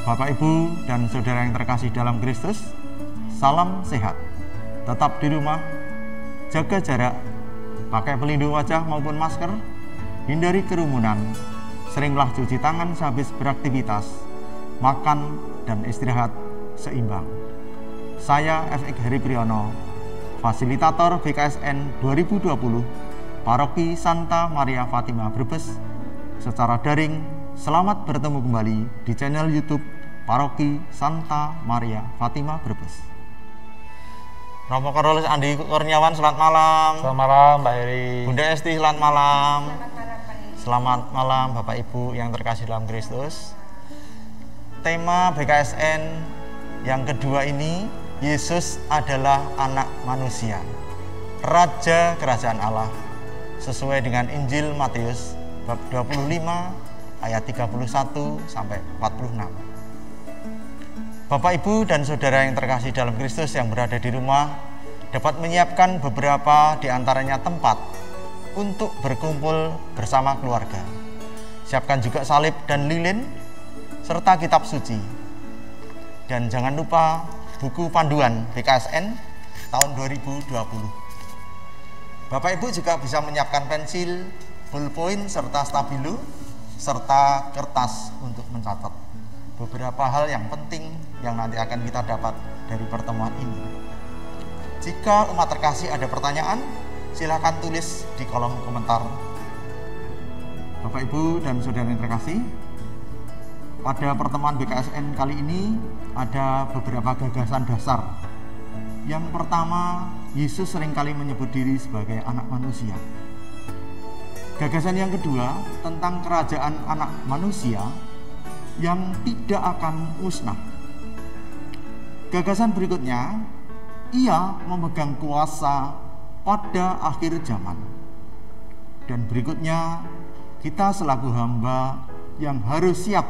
Bapak, Ibu, dan saudara yang terkasih dalam Kristus, salam sehat. Tetap di rumah, jaga jarak, pakai pelindung wajah maupun masker, hindari kerumunan, seringlah cuci tangan sehabis beraktivitas, makan dan istirahat seimbang. Saya FX Heri Priyono, Fasilitator BKSN 2020, Paroki Santa Maria Fatima Brebes, secara daring. Selamat bertemu kembali di channel YouTube Paroki Santa Maria Fatima Brebes. Romo Carolus Andi Kurniawan, selamat malam. Selamat malam Mbak Heri. Bunda Esti, selamat malam. Selamat malam Pak Heri. Selamat malam Bapak Ibu yang terkasih dalam Kristus. Tema BKSN yang kedua ini, Yesus adalah anak manusia, Raja Kerajaan Allah, sesuai dengan Injil Matius bab 25 ayat 31 sampai 46. Bapak, Ibu, dan saudara yang terkasih dalam Kristus yang berada di rumah dapat menyiapkan beberapa di antaranya tempat untuk berkumpul bersama keluarga. Siapkan juga salib dan lilin serta kitab suci. Dan jangan lupa buku panduan BKSN tahun 2020. Bapak, Ibu juga bisa menyiapkan pensil, ballpoint serta stabilo serta kertas untuk mencatat beberapa hal yang penting yang nanti akan kita dapat dari pertemuan ini. Jika umat terkasih ada pertanyaan, silakan tulis di kolom komentar. Bapak, Ibu, dan saudara yang terkasih, pada pertemuan BKSN kali ini ada beberapa gagasan dasar. Yang pertama, Yesus seringkali menyebut diri sebagai anak manusia. Gagasan yang kedua tentang kerajaan anak manusia yang tidak akan musnah. Gagasan berikutnya, ia memegang kuasa pada akhir zaman. Dan berikutnya, kita selaku hamba yang harus siap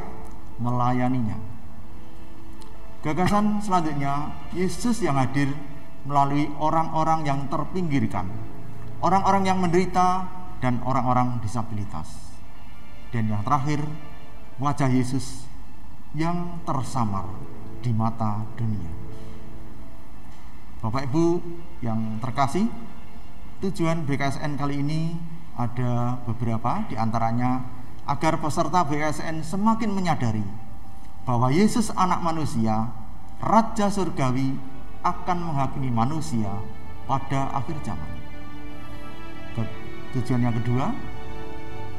melayaninya. Gagasan selanjutnya, Yesus yang hadir melalui orang-orang yang terpinggirkan, orang-orang yang menderita, dan orang-orang disabilitas. Dan yang terakhir, wajah Yesus yang tersamar di mata dunia. Bapak, Ibu yang terkasih, tujuan BKSN kali ini ada beberapa, di antaranya agar peserta BKSN semakin menyadari bahwa Yesus anak manusia, Raja Surgawi, akan menghakimi manusia pada akhir zaman. Tujuan yang kedua,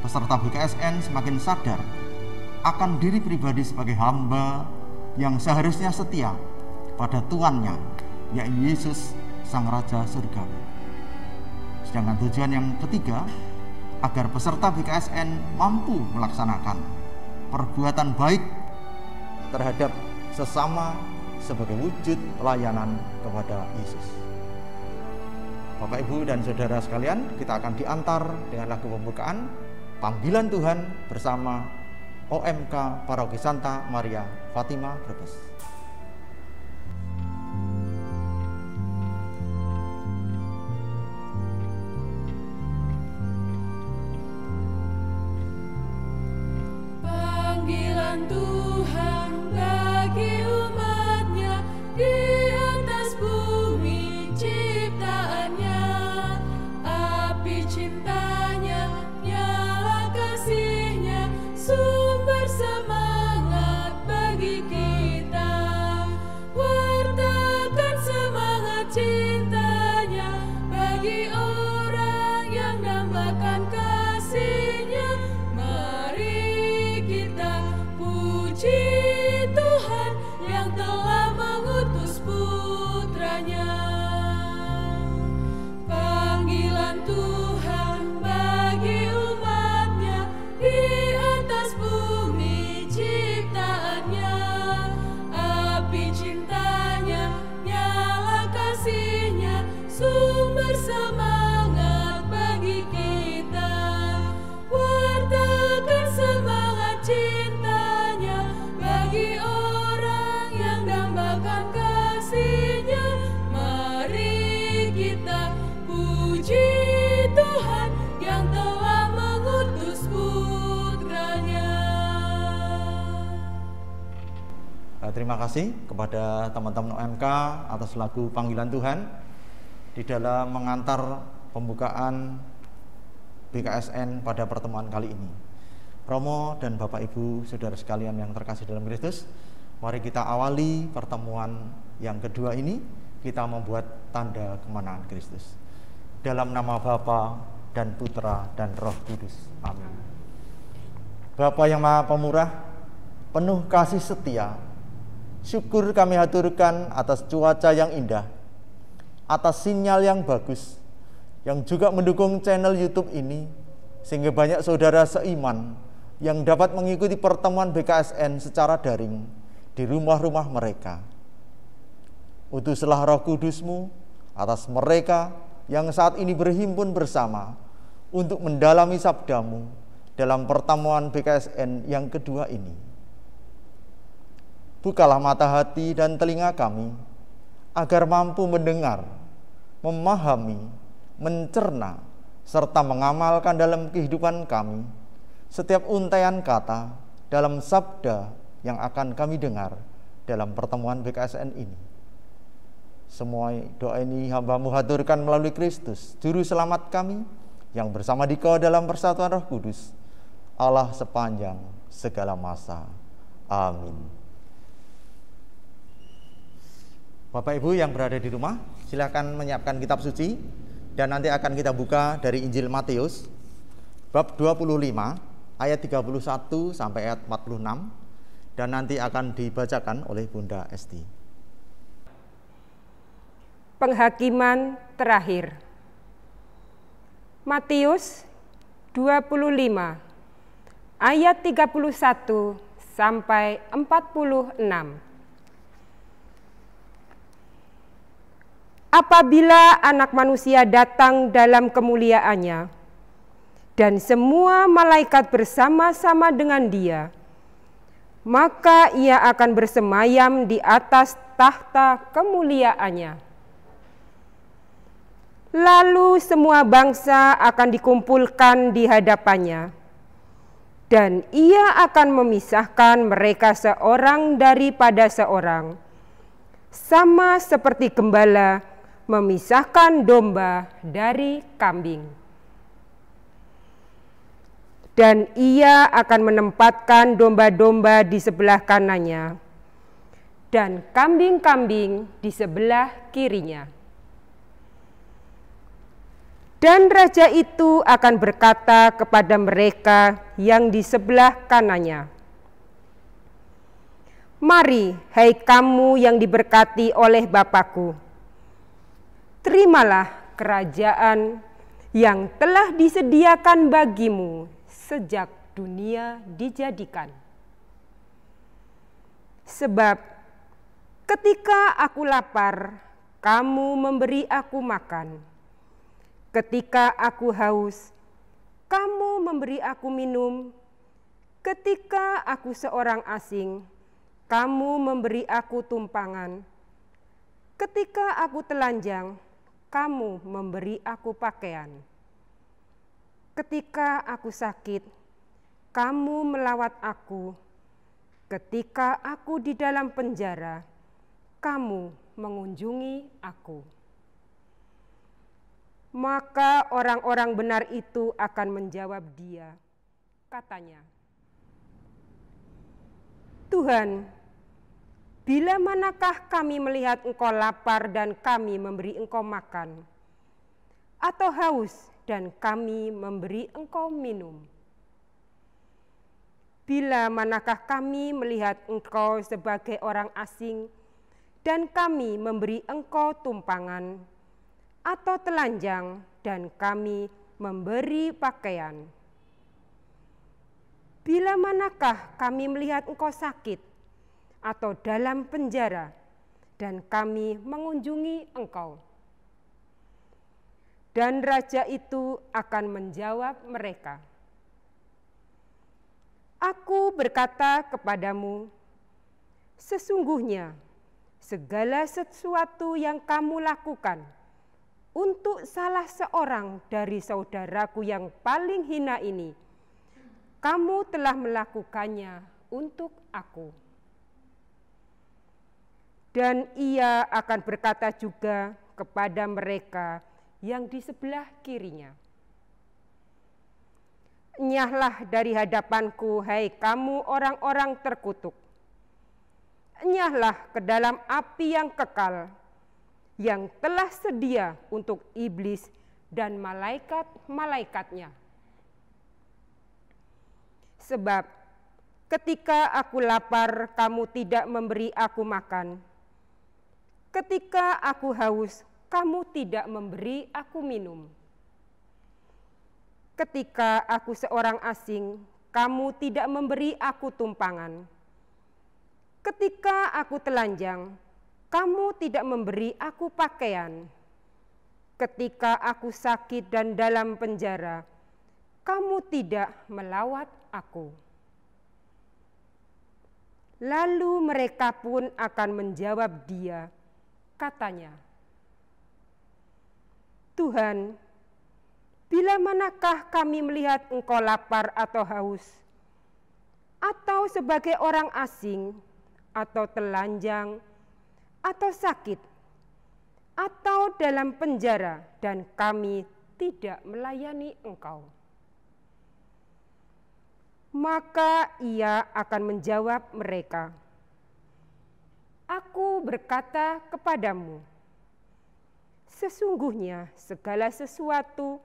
peserta BKSN semakin sadar akan diri pribadi sebagai hamba yang seharusnya setia pada Tuannya, yaitu Yesus Sang Raja Surgawi. Sedangkan tujuan yang ketiga, agar peserta BKSN mampu melaksanakan perbuatan baik terhadap sesama sebagai wujud pelayanan kepada Yesus. Bapak, Ibu, dan saudara sekalian, kita akan diantar dengan lagu pembukaan Panggilan Tuhan bersama OMK Paroki Santa Maria Fatima Brebes. Panggilan Tuhan bagi umatnya di atas bumi ciptaannya, api cintanya, nyala kasihnya, sumber semangat bagi kita. Wartakan semangat cintanya bagi orang yang dambakan kasihnya. Mari kita puji Terima kasih kepada teman-teman OMK atas lagu Panggilan Tuhan di dalam mengantar pembukaan BKSN pada pertemuan kali ini. Romo dan Bapak Ibu Saudara sekalian yang terkasih dalam Kristus, mari kita awali pertemuan yang kedua ini, kita membuat tanda kemenangan Kristus. Dalam nama Bapa dan Putra dan Roh Kudus. Amin. Bapa yang Maha Pemurah, penuh kasih setia, syukur kami haturkan atas cuaca yang indah, atas sinyal yang bagus, yang juga mendukung channel YouTube ini, sehingga banyak saudara seiman yang dapat mengikuti pertemuan BKSN secara daring di rumah-rumah mereka. Utuslah Roh Kudus-Mu atas mereka yang saat ini berhimpun bersama untuk mendalami sabda-Mu dalam pertemuan BKSN yang kedua ini. Bukalah mata hati dan telinga kami agar mampu mendengar, memahami, mencerna, serta mengamalkan dalam kehidupan kami setiap untaian kata dalam sabda yang akan kami dengar dalam pertemuan BKSN ini. Semua doa ini hamba-Mu haturkan melalui Kristus, Juru Selamat kami, yang bersama Dikau dalam persatuan Roh Kudus, Allah sepanjang segala masa. Amin. Bapak Ibu yang berada di rumah, silakan menyiapkan kitab suci, dan nanti akan kita buka dari Injil Matius, bab 25, ayat 31 sampai ayat 46, dan nanti akan dibacakan oleh Bunda Esti. Penghakiman terakhir. Matius 25 ayat 31 sampai 46. Apabila Anak Manusia datang dalam kemuliaannya dan semua malaikat bersama-sama dengan Dia, maka Ia akan bersemayam di atas tahta kemuliaannya. Lalu semua bangsa akan dikumpulkan di hadapannya, dan Ia akan memisahkan mereka seorang daripada seorang, sama seperti gembala memisahkan domba dari kambing. Dan Ia akan menempatkan domba-domba di sebelah kanannya dan kambing-kambing di sebelah kirinya. Dan raja itu akan berkata kepada mereka yang di sebelah kanannya, "Mari, hai kamu yang diberkati oleh Bapa-Ku, terimalah kerajaan yang telah disediakan bagimu sejak dunia dijadikan. Sebab ketika aku lapar, kamu memberi aku makan. Ketika aku haus, kamu memberi aku minum. Ketika aku seorang asing, kamu memberi aku tumpangan. Ketika aku telanjang, kamu memberi aku pakaian. Ketika aku sakit, kamu melawat aku. Ketika aku di dalam penjara, kamu mengunjungi aku." Maka orang-orang benar itu akan menjawab Dia, katanya, "Tuhan, bila manakah kami melihat Engkau lapar dan kami memberi Engkau makan, atau haus dan kami memberi Engkau minum? Bila manakah kami melihat Engkau sebagai orang asing dan kami memberi Engkau tumpangan, atau telanjang dan kami memberi pakaian? Bila manakah kami melihat Engkau sakit atau dalam penjara dan kami mengunjungi Engkau?" Dan raja itu akan menjawab mereka, "Aku berkata kepadamu, sesungguhnya segala sesuatu yang kamu lakukan untuk salah seorang dari saudaraku yang paling hina ini, kamu telah melakukannya untuk aku." Dan ia akan berkata juga kepada mereka yang di sebelah kirinya, "Enyahlah dari hadapanku, hai kamu orang-orang terkutuk. Enyahlah ke dalam api yang kekal, yang telah sedia untuk iblis dan malaikat-malaikatnya. Sebab ketika aku lapar, kamu tidak memberi aku makan. Ketika aku haus, kamu tidak memberi aku minum. Ketika aku seorang asing, kamu tidak memberi aku tumpangan. Ketika aku telanjang, kamu tidak memberi aku pakaian. Ketika aku sakit dan dalam penjara, kamu tidak melawat aku." Lalu mereka pun akan menjawab dia, katanya, "Tuhan, bila manakah kami melihat Engkau lapar atau haus, atau sebagai orang asing, atau telanjang, atau sakit, atau dalam penjara, dan kami tidak melayani Engkau?" Maka ia akan menjawab mereka, "Aku berkata kepadamu, sesungguhnya segala sesuatu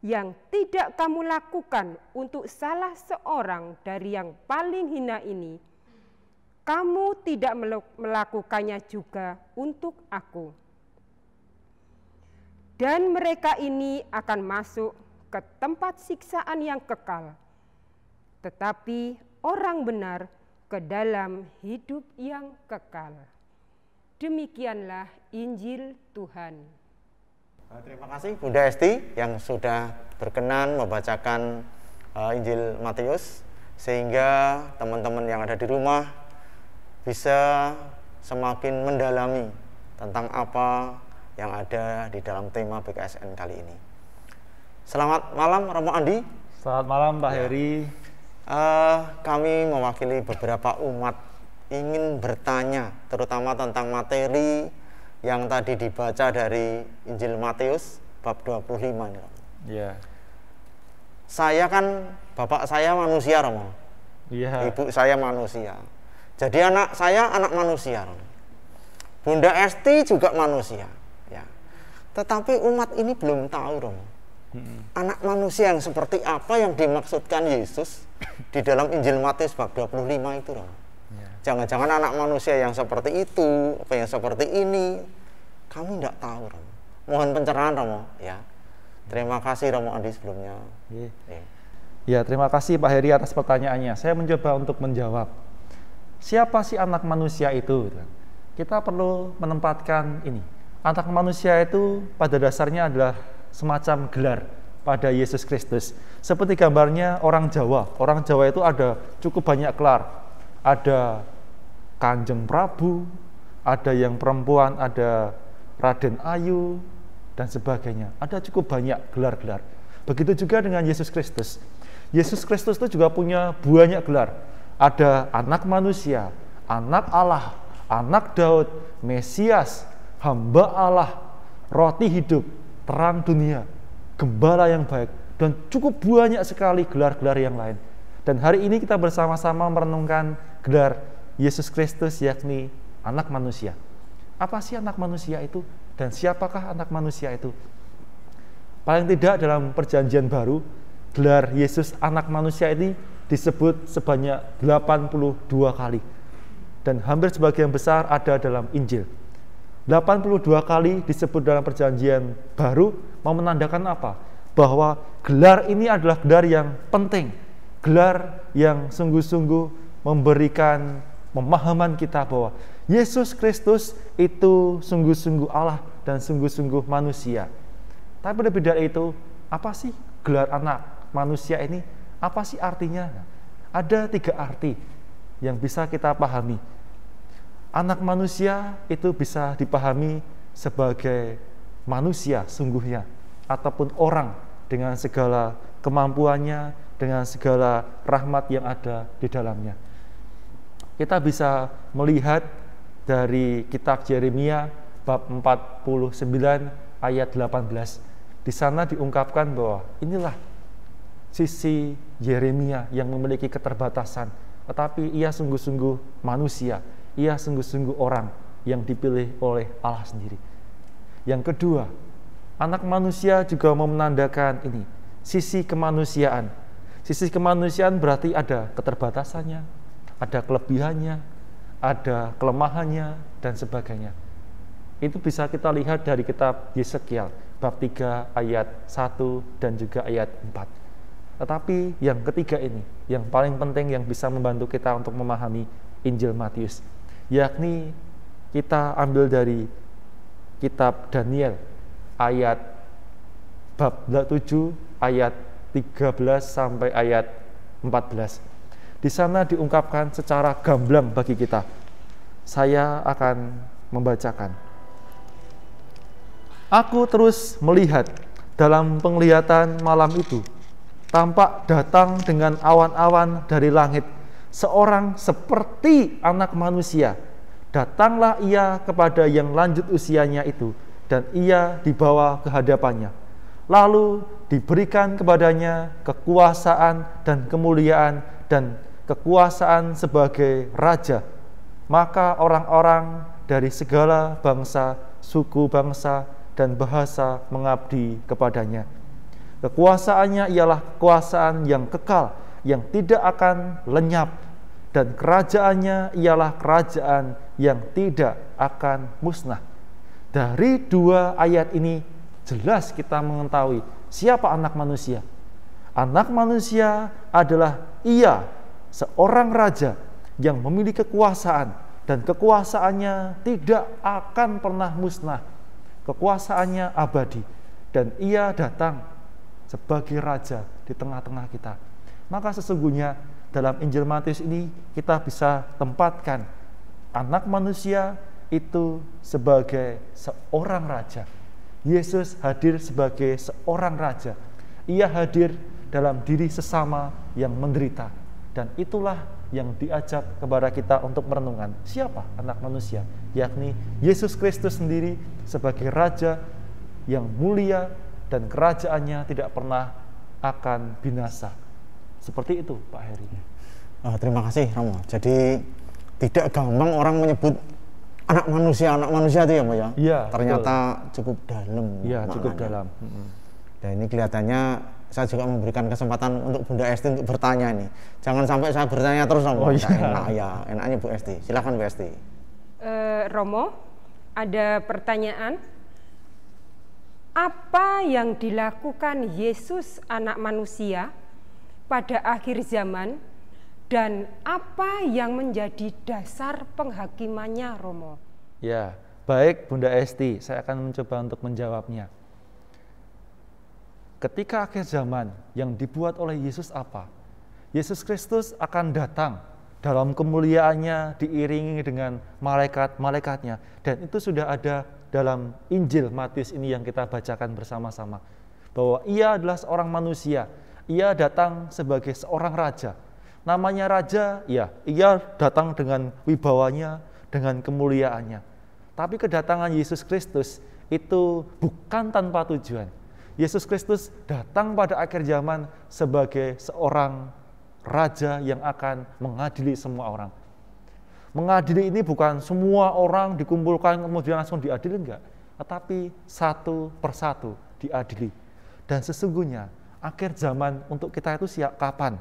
yang tidak kamu lakukan untuk salah seorang dari yang paling hina ini, kamu tidak melakukannya juga untuk aku." Dan mereka ini akan masuk ke tempat siksaan yang kekal, tetapi orang benar ke dalam hidup yang kekal. Demikianlah Injil Tuhan. Terima kasih Bunda Esti yang sudah berkenan membacakan Injil Matius, sehingga teman-teman yang ada di rumah bisa semakin mendalami tentang apa yang ada di dalam tema BKSN kali ini. Selamat malam Romo Andi. Selamat malam Pak Heri. Kami mewakili beberapa umat ingin bertanya terutama tentang materi yang tadi dibaca dari Injil Matius bab 25 ini. Iya. Saya kan, bapak saya manusia Romo. Iya. Ibu saya manusia. Jadi anak saya anak manusia Romo. Bunda Esti juga manusia, ya. Tetapi umat ini belum tahu Romo. Anak manusia yang seperti apa yang dimaksudkan Yesus di dalam Injil Matius bab 25 itu Romo. Jangan-jangan anak manusia yang seperti itu, apa yang seperti ini, kami tidak tahu Romo. Mohon pencerahan Romo, ya. Terima kasih Romo Andi sebelumnya. Ya, terima kasih Pak Heri atas pertanyaannya. Saya mencoba untuk menjawab. Siapa sih anak manusia itu? Kita perlu menempatkan ini. Anak manusia itu pada dasarnya adalah semacam gelar pada Yesus Kristus. Seperti gambarnya orang Jawa. Orang Jawa itu ada cukup banyak gelar. Ada Kanjeng Prabu, ada yang perempuan, ada Raden Ayu, dan sebagainya. Ada cukup banyak gelar-gelar. Begitu juga dengan Yesus Kristus. Yesus Kristus itu juga punya banyak gelar. Ada anak manusia, anak Allah, anak Daud, Mesias, hamba Allah, roti hidup, terang dunia, gembala yang baik, dan cukup banyak sekali gelar-gelar yang lain. Dan hari ini kita bersama-sama merenungkan gelar Yesus Kristus, yakni anak manusia. Apa sih anak manusia itu? Dan siapakah anak manusia itu? Paling tidak dalam perjanjian baru, gelar Yesus anak manusia ini disebut sebanyak 82 kali. Dan hampir sebagian besar ada dalam Injil. 82 kali disebut dalam perjanjian baru, mau menandakan apa? Bahwa gelar ini adalah gelar yang penting. Gelar yang sungguh-sungguh memberikan pemahaman kita bahwa Yesus Kristus itu sungguh-sungguh Allah dan sungguh-sungguh manusia. Tapi lebih dari itu, apa sih gelar anak manusia ini? Apa sih artinya? Ada 3 arti yang bisa kita pahami. Anak manusia itu bisa dipahami sebagai manusia sungguhnya, ataupun orang dengan segala kemampuannya, dengan segala rahmat yang ada di dalamnya. Kita bisa melihat dari kitab Yeremia bab 49 ayat 18. Di sana diungkapkan bahwa inilah sisi Yeremia yang memiliki keterbatasan, tetapi ia sungguh-sungguh manusia, ia sungguh-sungguh orang yang dipilih oleh Allah sendiri. Yang kedua, anak manusia juga menandakan ini, sisi kemanusiaan. Sisi kemanusiaan berarti ada keterbatasannya, ada kelebihannya, ada kelemahannya, dan sebagainya. Itu bisa kita lihat dari kitab Yeskiel bab 3 ayat 1 dan juga ayat 4. Tetapi yang ketiga ini, yang paling penting yang bisa membantu kita untuk memahami Injil Matius, yakni kita ambil dari kitab Daniel ayat bab 7 ayat 13 sampai ayat 14. Di sana diungkapkan secara gamblang bagi kita. Saya akan membacakan. Aku terus melihat dalam penglihatan malam itu, tampak datang dengan awan-awan dari langit, seorang seperti anak manusia. Datanglah ia kepada yang lanjut usianya itu, dan ia dibawa ke hadapannya. Lalu diberikan kepadanya kekuasaan dan kemuliaan dan kekuasaan sebagai raja. Maka orang-orang dari segala bangsa, suku bangsa, dan bahasa mengabdi kepadanya. Kekuasaannya ialah kekuasaan yang kekal, yang tidak akan lenyap, dan kerajaannya ialah kerajaan yang tidak akan musnah. Dari dua ayat ini jelas kita mengetahui siapa anak manusia. Anak manusia adalah ia, seorang raja yang memiliki kekuasaan, dan kekuasaannya tidak akan pernah musnah. Kekuasaannya abadi, dan ia datang sebagai raja di tengah-tengah kita. Maka sesungguhnya dalam Injil Matius ini kita bisa tempatkan anak manusia itu sebagai seorang raja. Yesus hadir sebagai seorang raja. Ia hadir dalam diri sesama yang menderita. Dan itulah yang diajak kepada kita untuk merenungkan siapa anak manusia, yakni Yesus Kristus sendiri sebagai raja yang mulia dan kerajaannya tidak pernah akan binasa. Seperti itu Pak Heri. Terima kasih Romo. Jadi tidak gampang orang menyebut anak manusia itu ya Pak ya? Iya. Ternyata betul. Cukup dalam. Iya, cukup dalam. Dan ini kelihatannya saya juga memberikan kesempatan untuk Bunda Esti untuk bertanya nih. Jangan sampai saya bertanya terus Romo. Oh, iya. Enak ya, enaknya Bu Esti. Silakan Bu Esti. Romo, ada pertanyaan. Apa yang dilakukan Yesus anak manusia pada akhir zaman dan apa yang menjadi dasar penghakimannya, Romo? Ya, baik Bunda Esti, saya akan mencoba untuk menjawabnya. Ketika akhir zaman yang dibuat oleh Yesus apa? Yesus Kristus akan datang dalam kemuliaannya diiringi dengan malaikat-malaikatnya. Dan itu sudah ada dalam Injil Matius ini yang kita bacakan bersama-sama. Bahwa ia adalah seorang manusia, ia datang sebagai seorang raja. Namanya raja, ya, ia datang dengan wibawanya, dengan kemuliaannya. Tapi kedatangan Yesus Kristus itu bukan tanpa tujuan. Yesus Kristus datang pada akhir zaman sebagai seorang raja yang akan mengadili semua orang. Mengadili ini bukan semua orang dikumpulkan kemudian langsung diadili, enggak. Tetapi satu persatu diadili. Dan sesungguhnya akhir zaman untuk kita itu siap kapan?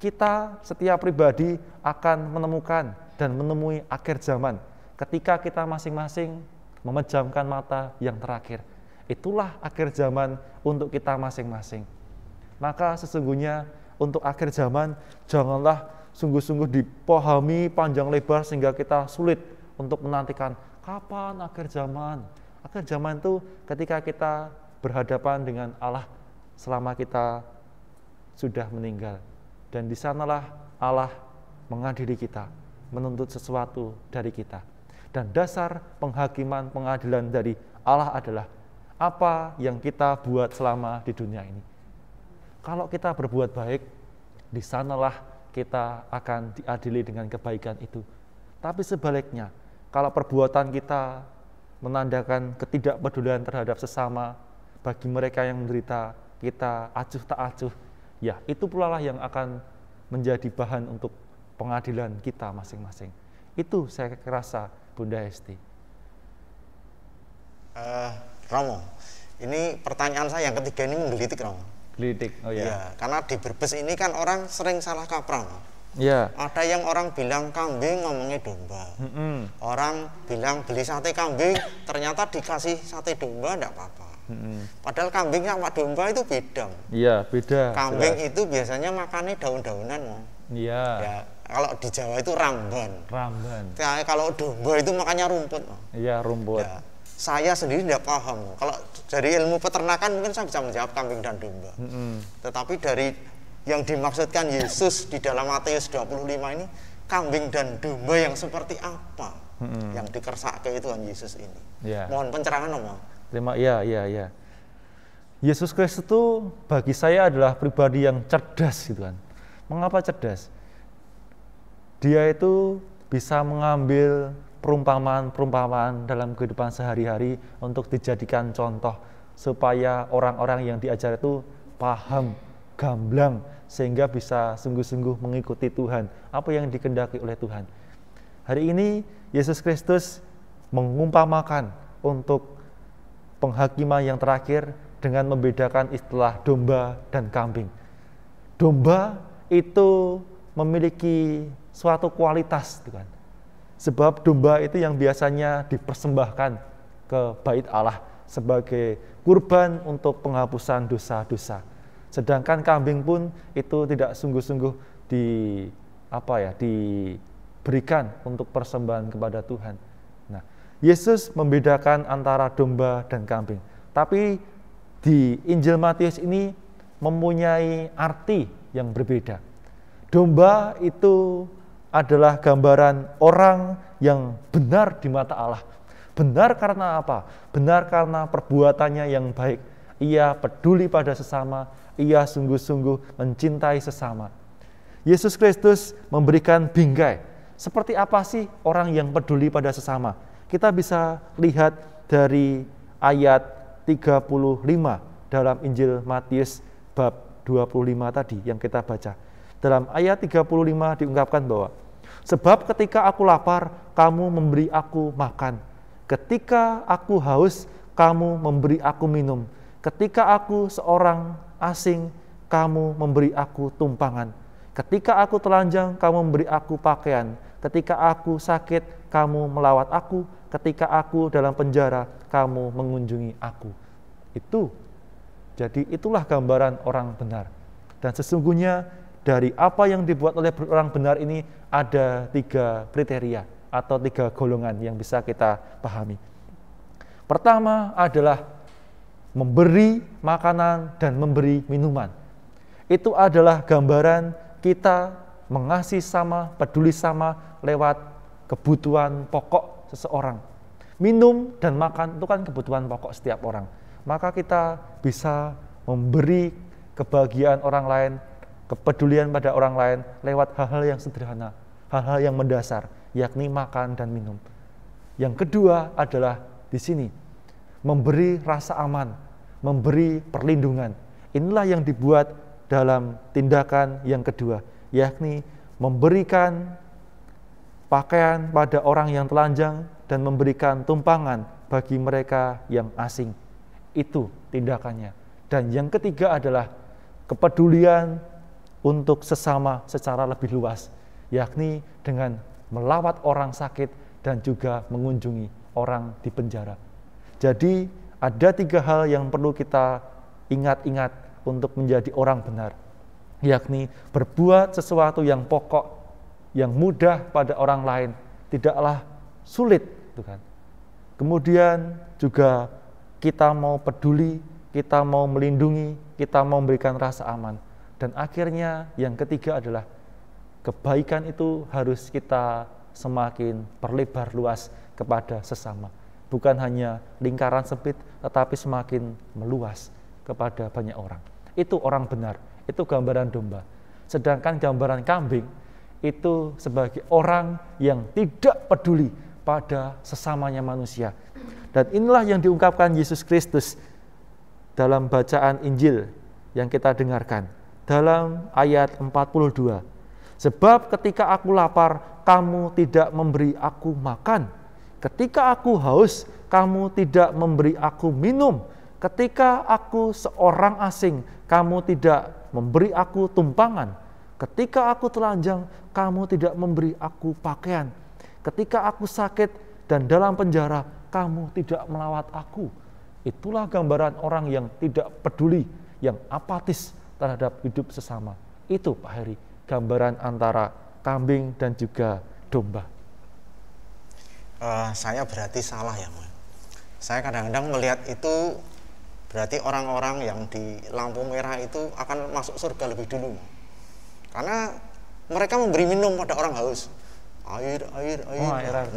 Kita setiap pribadi akan menemukan dan menemui akhir zaman ketika kita masing-masing memejamkan mata yang terakhir. Itulah akhir zaman untuk kita masing-masing. Maka sesungguhnya untuk akhir zaman janganlah sungguh-sungguh dipahami panjang lebar sehingga kita sulit untuk menantikan kapan akhir zaman. Akhir zaman itu ketika kita berhadapan dengan Allah selama kita sudah meninggal. Dan di sanalah Allah mengadili kita, menuntut sesuatu dari kita. Dan dasar penghakiman pengadilan dari Allah adalah apa yang kita buat selama di dunia ini. Kalau kita berbuat baik, di sanalah kita akan diadili dengan kebaikan itu. Tapi sebaliknya, kalau perbuatan kita menandakan ketidakpedulian terhadap sesama, bagi mereka yang menderita, kita acuh tak acuh, ya itu pula lah yang akan menjadi bahan untuk pengadilan kita masing-masing. Itu saya rasa, Bunda Hesti. Romo, ini pertanyaan saya yang ketiga ini menggelitik, Romo. Gelitik, oh ya. Ya, karena di Brebes ini kan orang sering salah kaprah. Ya. Ada yang orang bilang kambing, ngomongnya domba. Orang bilang beli sate kambing, ternyata dikasih sate domba, enggak apa-apa. Padahal kambing sama domba itu beda. Iya, beda. Kambing itu biasanya makannya daun-daunan. Iya. Ya, kalau di Jawa itu ramban. Ramban. Kalau domba itu makannya rumput. Iya, rumput. Ya, saya sendiri tidak paham. Kalau dari ilmu peternakan mungkin saya bisa menjawab kambing dan domba. Tetapi dari yang dimaksudkan Yesus di dalam Matius 25 ini, kambing dan domba yang seperti apa yang dikersakkan itu Tuhan Yesus ini. Ya. Mohon pencerahan, Om. Iya. Yesus Kristus itu bagi saya adalah pribadi yang cerdas gitu kan. Mengapa cerdas? Dia itu bisa mengambil perumpamaan-perumpamaan dalam kehidupan sehari-hari untuk dijadikan contoh supaya orang-orang yang diajar itu paham, gamblang, sehingga bisa sungguh-sungguh mengikuti Tuhan, apa yang dikehendaki oleh Tuhan. Hari ini Yesus Kristus mengumpamakan untuk penghakiman yang terakhir dengan membedakan istilah domba dan kambing. Domba itu memiliki suatu kualitas, kan? Sebab domba itu yang biasanya dipersembahkan ke bait Allah sebagai kurban untuk penghapusan dosa-dosa. Sedangkan kambing pun itu tidak sungguh-sungguh diberikan untuk persembahan kepada Tuhan. Nah, Yesus membedakan antara domba dan kambing. Tapi di Injil Matius ini mempunyai arti yang berbeda. Domba itu adalah gambaran orang yang benar di mata Allah. Benar karena apa? Benar karena perbuatannya yang baik. Ia peduli pada sesama, ia sungguh-sungguh mencintai sesama. Yesus Kristus memberikan bingkai. Seperti apa sih orang yang peduli pada sesama? Kita bisa lihat dari ayat 35 dalam Injil Matius bab 25 tadi yang kita baca. Dalam ayat 35 diungkapkan bahwa sebab ketika aku lapar, kamu memberi aku makan. Ketika aku haus, kamu memberi aku minum. Ketika aku seorang asing, kamu memberi aku tumpangan. Ketika aku telanjang, kamu memberi aku pakaian. Ketika aku sakit, kamu melawat aku. Ketika aku dalam penjara, kamu mengunjungi aku. Jadi itulah gambaran orang benar. Dan sesungguhnya dari apa yang dibuat oleh orang benar ini ada 3 kriteria atau 3 golongan yang bisa kita pahami. Pertama adalah memberi makanan dan memberi minuman. Itu adalah gambaran kita mengasihi sama, peduli sama lewat kebutuhan pokok seseorang. Minum dan makan itu kan kebutuhan pokok setiap orang. Maka kita bisa memberi kebahagiaan orang lain, kepedulian pada orang lain lewat hal-hal yang sederhana, hal-hal yang mendasar, yakni makan dan minum. Yang kedua adalah di sini, memberi rasa aman, memberi perlindungan. Inilah yang dibuat dalam tindakan yang kedua, yakni memberikan pakaian pada orang yang telanjang dan memberikan tumpangan bagi mereka yang asing. Itu tindakannya. Dan yang ketiga adalah kepedulian untuk sesama secara lebih luas, yakni dengan melawat orang sakit dan juga mengunjungi orang di penjara. Jadi ada 3 hal yang perlu kita ingat-ingat untuk menjadi orang benar, yakni berbuat sesuatu yang pokok, yang mudah pada orang lain, tidaklah sulit, kan? Kemudian juga kita mau peduli, kita mau melindungi, kita mau memberikan rasa aman. Dan akhirnya yang ketiga adalah kebaikan itu harus kita semakin perlebar luas kepada sesama. Bukan hanya lingkaran sempit, tetapi semakin meluas kepada banyak orang. Itu orang benar, itu gambaran domba. Sedangkan gambaran kambing itu sebagai orang yang tidak peduli pada sesamanya manusia. Dan inilah yang diungkapkan Yesus Kristus dalam bacaan Injil yang kita dengarkan dalam ayat 42. Sebab ketika aku lapar, kamu tidak memberi aku makan. Ketika aku haus, kamu tidak memberi aku minum. Ketika aku seorang asing, kamu tidak memberi aku tumpangan. Ketika aku telanjang, kamu tidak memberi aku pakaian. Ketika aku sakit dan dalam penjara, kamu tidak melawat aku. Itulah gambaran orang yang tidak peduli, yang apatis terhadap hidup sesama. Itu Pak Heri, gambaran antara kambing dan juga domba. Saya berarti salah ya, Mas. Saya kadang-kadang melihat itu berarti orang-orang yang di lampu merah itu akan masuk surga lebih dulu. Karena mereka memberi minum pada orang haus. Air,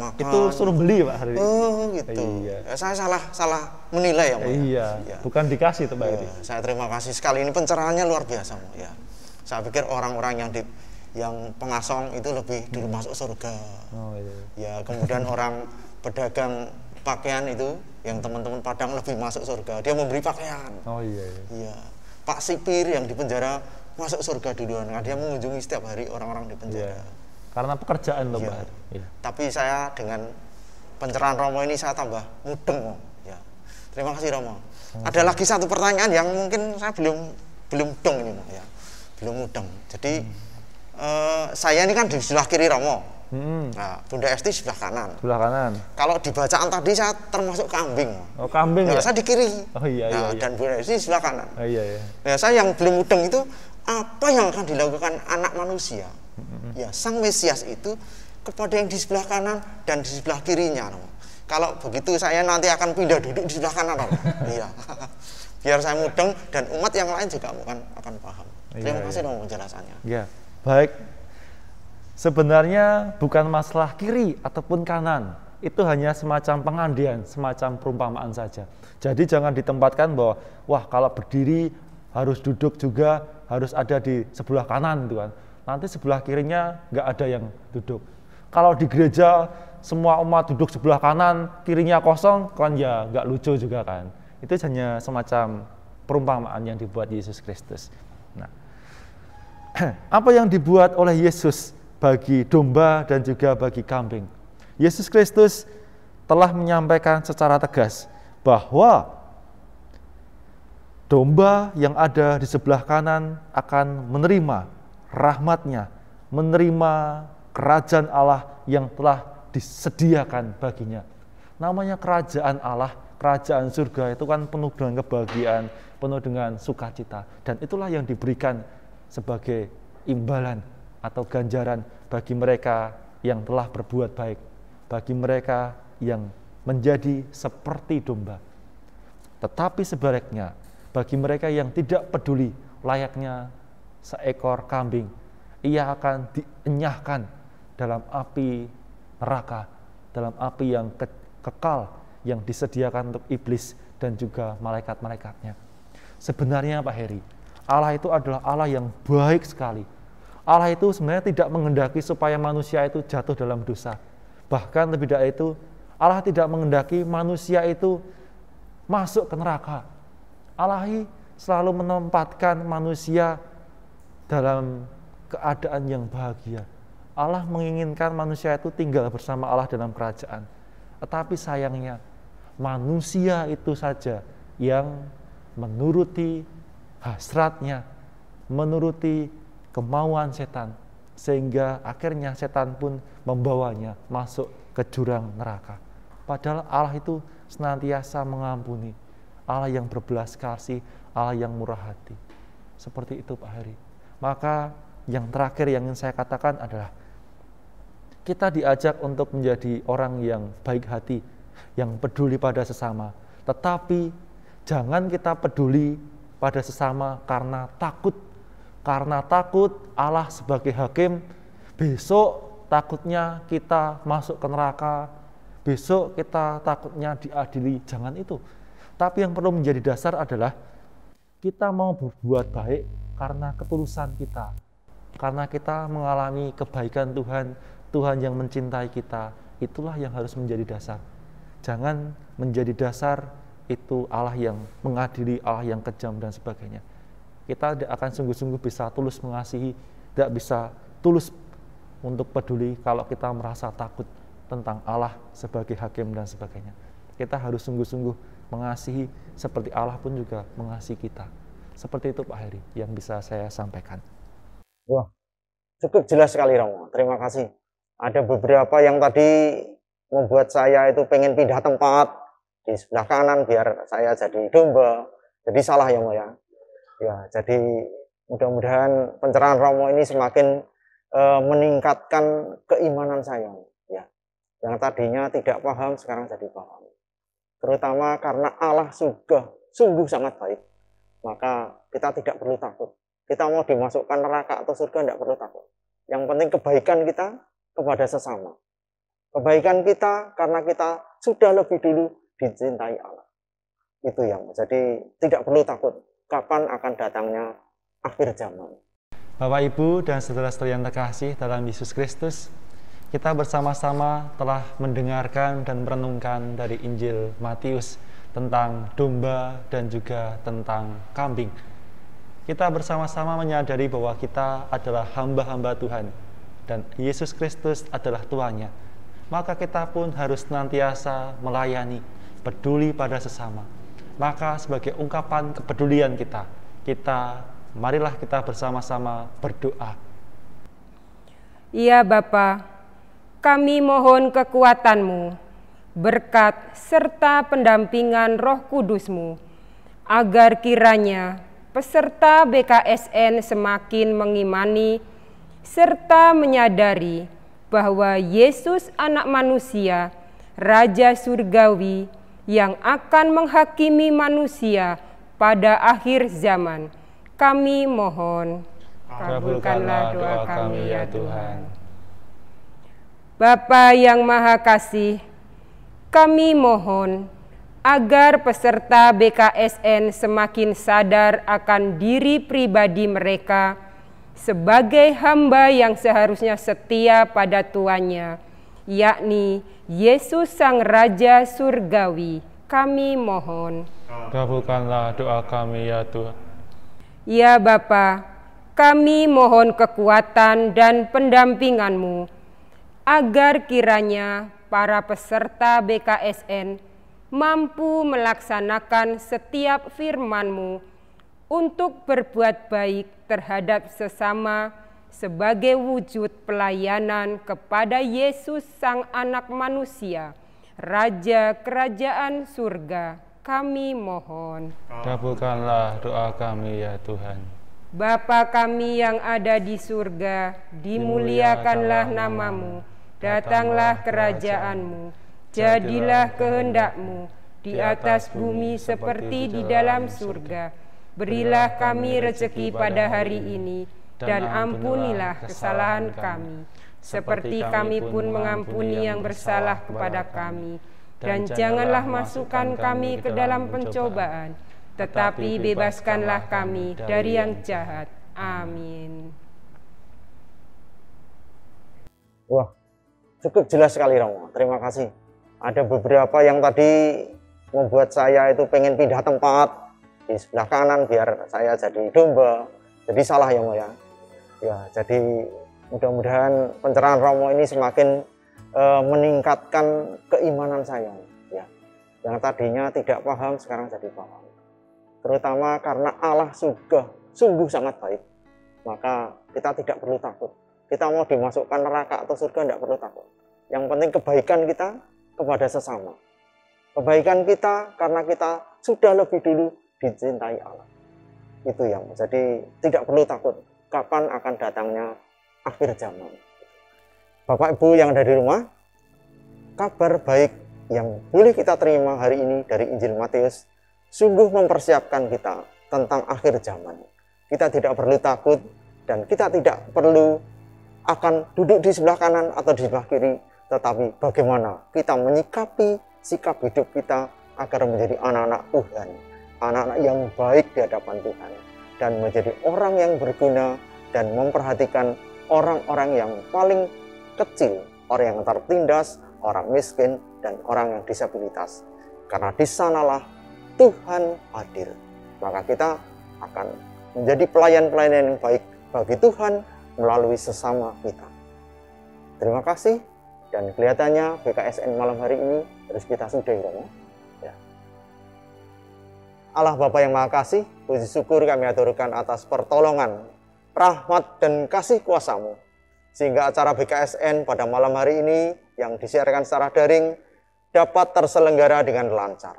makan. Itu suruh beli Pak Heri. Oh gitu. Iya. Saya salah menilai ya, Mas. Iya, bukan dikasih tuh Pak Heri. Saya terima kasih sekali, ini pencerahannya luar biasa, Mas. Ya. Saya pikir orang-orang yang pengasong itu lebih dulu masuk surga. Oh, iya. Ya, kemudian orang pedagang pakaian itu yang teman-teman Padang lebih masuk surga. Dia memberi pakaian. Oh iya. Iya. Pak sipir yang di penjara masuk surga duluan. Karena dia mengunjungi setiap hari orang-orang di penjara. Iya. Karena pekerjaan loh, Iya. Pak. Iya. Tapi saya dengan pencerahan Romo ini saya tambah mudeng, Om. Ya. Terima kasih Romo. Ada lagi satu pertanyaan yang mungkin saya belum dong ini, Om. Ya. Belum mudeng. Jadi saya ini kan di sebelah kiri Romo. Nah, Bunda Esti sebelah kanan. Sebelah kanan. Kalau di bacaan tadi saya termasuk kambing. Oh, kambing ya? Saya di kiri. Oh iya. Dan Bunda Esti sebelah kanan. Oh iya. Nah, saya yang belum mudeng itu apa yang akan dilakukan anak manusia? Ya, Sang Mesias itu kepada yang di sebelah kanan dan di sebelah kirinya. Kalau begitu saya nanti akan pindah duduk di sebelah kanan. Iya. Biar saya mudeng dan umat yang lain juga akan paham. Terima kasih dong penjelasannya. Ya, baik. Sebenarnya bukan masalah kiri ataupun kanan. Itu hanya semacam pengandian, semacam perumpamaan saja. Jadi jangan ditempatkan bahwa wah kalau berdiri harus duduk juga harus ada di sebelah kanan gitu kan. Nanti sebelah kirinya nggak ada yang duduk. Kalau di gereja semua umat duduk sebelah kanan, kirinya kosong, kan ya nggak lucu juga kan. Itu hanya semacam perumpamaan yang dibuat Yesus Kristus. Nah, apa yang dibuat oleh Yesus bagi domba dan juga bagi kambing? Yesus Kristus telah menyampaikan secara tegas bahwa domba yang ada di sebelah kanan akan menerima rahmat-Nya, menerima kerajaan Allah yang telah disediakan baginya. Namanya kerajaan Allah, kerajaan surga itu kan penuh dengan kebahagiaan, penuh dengan sukacita. Dan itulah yang diberikan sebagai imbalan atau ganjaran bagi mereka yang telah berbuat baik, bagi mereka yang menjadi seperti domba. Tetapi sebaliknya, bagi mereka yang tidak peduli, layaknya seekor kambing, ia akan dienyahkan dalam api neraka, dalam api yang kekal yang disediakan untuk iblis dan juga malaikat-malaikatnya. Sebenarnya Pak Heri, Allah itu adalah Allah yang baik sekali. Allah itu sebenarnya tidak menghendaki supaya manusia itu jatuh dalam dosa. Bahkan lebih dari itu, Allah tidak menghendaki manusia itu masuk ke neraka. Allah selalu menempatkan manusia dalam keadaan yang bahagia. Allah menginginkan manusia itu tinggal bersama Allah dalam kerajaan. Tetapi sayangnya, manusia itu saja yang menuruti hasratnya, menuruti kemauan setan, sehingga akhirnya setan pun membawanya masuk ke jurang neraka. Padahal Allah itu senantiasa mengampuni, Allah yang berbelas kasih, Allah yang murah hati. Seperti itu Pak Heri. Maka yang terakhir yang ingin saya katakan adalah kita diajak untuk menjadi orang yang baik hati, yang peduli pada sesama. Tetapi jangan kita peduli pada sesama karena takut. Karena takut Allah sebagai hakim, besok takutnya kita masuk ke neraka, besok kita takutnya diadili. Jangan itu. Tapi yang perlu menjadi dasar adalah kita mau berbuat baik karena ketulusan kita. Karena kita mengalami kebaikan Tuhan, Tuhan yang mencintai kita, itulah yang harus menjadi dasar. Jangan menjadi dasar itu Allah yang mengadili, Allah yang kejam dan sebagainya. Kita tidak akan sungguh-sungguh bisa tulus mengasihi, tidak bisa tulus untuk peduli kalau kita merasa takut tentang Allah sebagai hakim dan sebagainya. Kita harus sungguh-sungguh mengasihi seperti Allah pun juga mengasihi kita. Seperti itu Pak Heri yang bisa saya sampaikan. Wah, cukup jelas sekali Romo. Terima kasih. Ada beberapa yang tadi membuat saya itu pengen pindah tempat di sebelah kanan biar saya jadi domba. Jadi salah ya Mo ya. Ya, jadi mudah-mudahan pencerahan Romo ini semakin meningkatkan keimanan saya. Ya, yang tadinya tidak paham sekarang jadi paham. Terutama karena Allah sungguh sangat baik. Maka kita tidak perlu takut. Kita mau dimasukkan neraka atau surga tidak perlu takut. Yang penting kebaikan kita kepada sesama. Kebaikan kita karena kita sudah lebih dulu dicintai Allah. Itu yang jadi tidak perlu takut. Kapan akan datangnya akhir zaman. Bapak, Ibu, dan saudara-saudara yang terkasih dalam Yesus Kristus, kita bersama-sama telah mendengarkan dan merenungkan dari Injil Matius tentang domba dan juga tentang kambing. Kita bersama-sama menyadari bahwa kita adalah hamba-hamba Tuhan dan Yesus Kristus adalah Tuannya. Maka kita pun harus senantiasa melayani, peduli pada sesama. Maka sebagai ungkapan kepedulian kita, marilah kita bersama-sama berdoa. Ya Bapa, kami mohon kekuatan-Mu, berkat serta pendampingan Roh Kudus-Mu, agar kiranya peserta BKSN semakin mengimani serta menyadari bahwa Yesus Anak Manusia, Raja Surgawi, yang akan menghakimi manusia pada akhir zaman. Kami mohon, kabulkanlah doa kami ya Tuhan. Bapa yang Maha Kasih, kami mohon agar peserta BKSN semakin sadar akan diri pribadi mereka sebagai hamba yang seharusnya setia pada tuannya, yakni Yesus Sang Raja Surgawi. Kami mohon, kabulkanlah doa kami ya Tuhan. Ya Bapa, kami mohon kekuatan dan pendampingan-Mu, agar kiranya para peserta BKSN mampu melaksanakan setiap firman-Mu untuk berbuat baik terhadap sesama sebagai wujud pelayanan kepada Yesus Sang Anak Manusia, Raja Kerajaan Surga. Kami mohon, kabulkanlah doa kami ya Tuhan. Bapa kami yang ada di surga, dimuliakanlah nama-Mu, datanglah kerajaan-Mu, jadilah kehendak-Mu di atas bumi seperti di dalam surga. Berilah kami rezeki pada hari ini, dan ampunilah kesalahan kami, seperti kami pun mengampuni yang bersalah kepada kami. Dan janganlah masukkan kami ke dalam pencobaan, tetapi bebaskanlah kami dari yang jahat. Amin. Wah, cukup jelas sekali Romo. Terima kasih. Ada beberapa yang tadi membuat saya itu pengen pindah tempat di sebelah kanan biar saya jadi domba. Jadi salah ya Mo ya. Ya, jadi mudah-mudahan pencerahan Romo ini semakin meningkatkan keimanan saya. Ya, yang tadinya tidak paham sekarang jadi paham. Terutama karena Allah sungguh sangat baik. Maka kita tidak perlu takut. Kita mau dimasukkan neraka atau surga tidak perlu takut. Yang penting kebaikan kita kepada sesama. Kebaikan kita karena kita sudah lebih dulu dicintai Allah. Itu yang jadi tidak perlu takut kapan akan datangnya akhir zaman. Bapak Ibu yang ada di rumah, kabar baik yang boleh kita terima hari ini dari Injil Matius sungguh mempersiapkan kita tentang akhir zaman. Kita tidak perlu takut dan kita tidak perlu akan duduk di sebelah kanan atau di sebelah kiri, tetapi bagaimana kita menyikapi sikap hidup kita agar menjadi anak-anak Tuhan, anak-anak yang baik di hadapan Tuhan, dan menjadi orang yang berguna dan memperhatikan orang-orang yang paling kecil, orang yang tertindas, orang miskin, dan orang yang disabilitas. Karena di sanalah Tuhan hadir. Maka kita akan menjadi pelayan-pelayan yang baik bagi Tuhan melalui sesama kita. Terima kasih, dan kelihatannya BKSN malam hari ini harus kita sudahi, Romo. Ya. Allah Bapa yang Maha Kasih, puji syukur kami aturkan atas pertolongan, rahmat, dan kasih kuasa-Mu, sehingga acara BKSN pada malam hari ini yang disiarkan secara daring dapat terselenggara dengan lancar.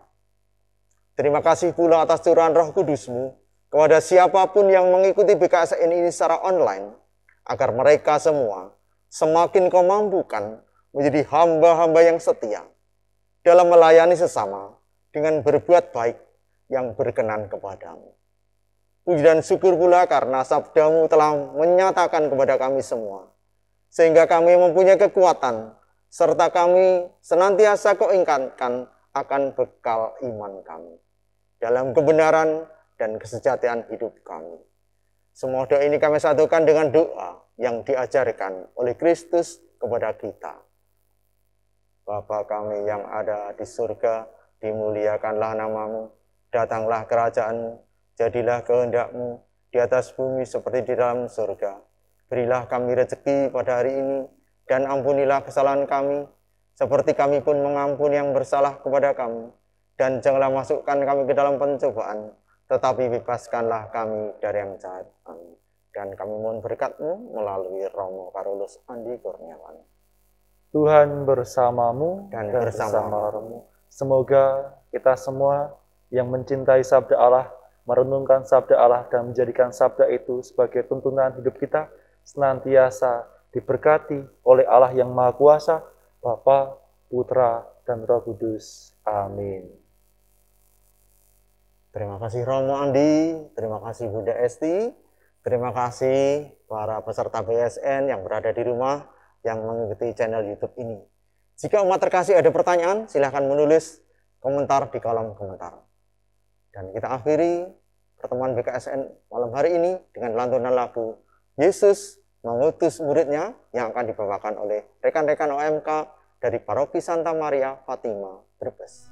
Terima kasih pula atas curahan Roh Kudus-Mu kepada siapapun yang mengikuti BKSN ini secara online, agar mereka semua semakin Kau mampukan menjadi hamba-hamba yang setia dalam melayani sesama dengan berbuat baik yang berkenan kepadamu. Puji dan syukur pula karena sabda-Mu telah menyatakan kepada kami semua, sehingga kami mempunyai kekuatan, serta kami senantiasa Kau ingatkan akan bekal iman kami, dalam kebenaran dan kesejahteraan hidup kami. Semua doa ini kami satukan dengan doa yang diajarkan oleh Kristus kepada kita. Bapa kami yang ada di surga, dimuliakanlah nama-Mu, datanglah kerajaan-Mu, jadilah kehendak-Mu di atas bumi seperti di dalam surga. Berilah kami rezeki pada hari ini, dan ampunilah kesalahan kami, seperti kami pun mengampuni yang bersalah kepada kami. Dan janganlah masukkan kami ke dalam pencobaan, tetapi bebaskanlah kami dari yang jahat. Amin. Dan kami mohon berkat-Mu melalui Romo Karolus Andi Kurniawan. Tuhan bersamamu Dan dan bersama bersama rohmu. Semoga kita semua yang mencintai sabda Allah, merenungkan sabda Allah dan menjadikan sabda itu sebagai tuntunan hidup kita, senantiasa diberkati oleh Allah yang Maha Kuasa, Bapa, Putra, dan Roh Kudus. Amin. Terima kasih Romo Andi, terima kasih Bunda Esti, terima kasih para peserta BKSN yang berada di rumah yang mengikuti channel YouTube ini. Jika umat terkasih ada pertanyaan, silahkan menulis komentar di kolom komentar. Dan kita akhiri pertemuan BKSN malam hari ini dengan lantunan lagu Yesus Mengutus Muridnya yang akan dibawakan oleh rekan-rekan OMK dari Paroki Santa Maria Fatima, Brebes.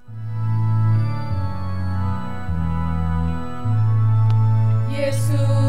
Yesus